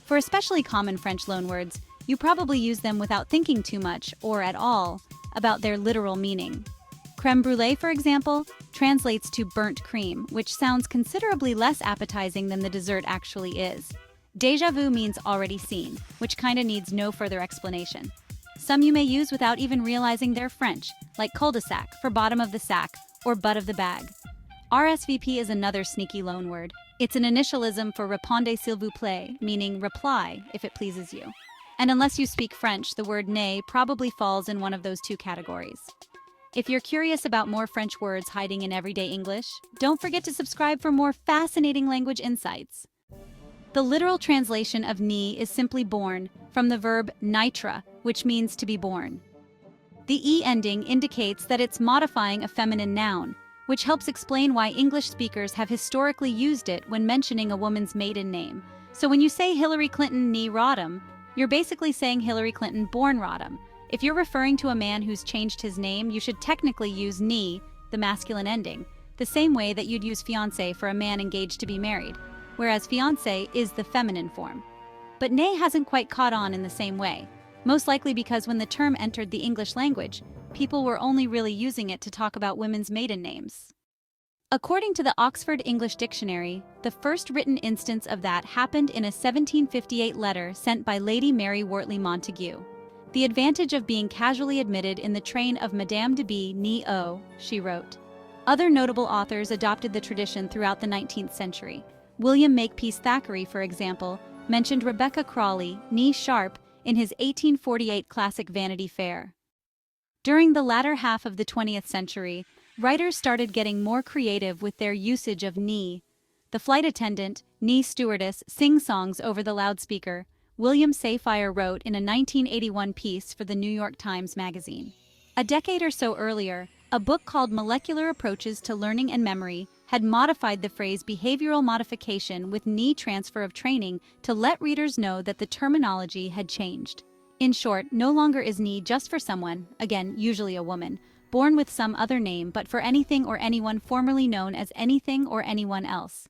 For especially common French loanwords, you probably use them without thinking too much, or at all, about their literal meaning. Crème brûlée, for example, translates to burnt cream, which sounds considerably less appetizing than the dessert actually is. Déjà vu means already seen, which kinda needs no further explanation. Some you may use without even realizing they're French, like cul-de-sac for bottom of the sack or butt of the bag. RSVP is another sneaky loanword. It's an initialism for répondez s'il vous plaît, meaning reply if it pleases you. And unless you speak French, the word né probably falls in one of those two categories. If you're curious about more French words hiding in everyday English, don't forget to subscribe for more fascinating language insights. The literal translation of ni is simply born, from the verb naître, which means to be born. The e ending indicates that it's modifying a feminine noun, which helps explain why English speakers have historically used it when mentioning a woman's maiden name. So when you say Hillary Clinton née Rodham, you're basically saying Hillary Clinton born Rodham. If you're referring to a man who's changed his name, you should technically use ni, the masculine ending, the same way that you'd use fiancé for a man engaged to be married, whereas fiancé is the feminine form. But né hasn't quite caught on in the same way, most likely because when the term entered the English language, people were only really using it to talk about women's maiden names. According to the Oxford English Dictionary, the first written instance of that happened in a 1758 letter sent by Lady Mary Wortley Montagu. The advantage of being casually admitted in the train of Madame de B. ni O, she wrote. Other notable authors adopted the tradition throughout the 19th century. William Makepeace Thackeray, for example, mentioned Rebecca Crawley, née Sharp, in his 1848 classic Vanity Fair. During the latter half of the 20th century, writers started getting more creative with their usage of née. The flight attendant, née stewardess, sing songs over the loudspeaker, William Safire wrote in a 1981 piece for the New York Times Magazine. A decade or so earlier, a book called Molecular Approaches to Learning and Memory had modified the phrase behavioral modification with née transfer of training to let readers know that the terminology had changed. In short, no longer is née just for someone, again, usually a woman, born with some other name, but for anything or anyone formerly known as anything or anyone else.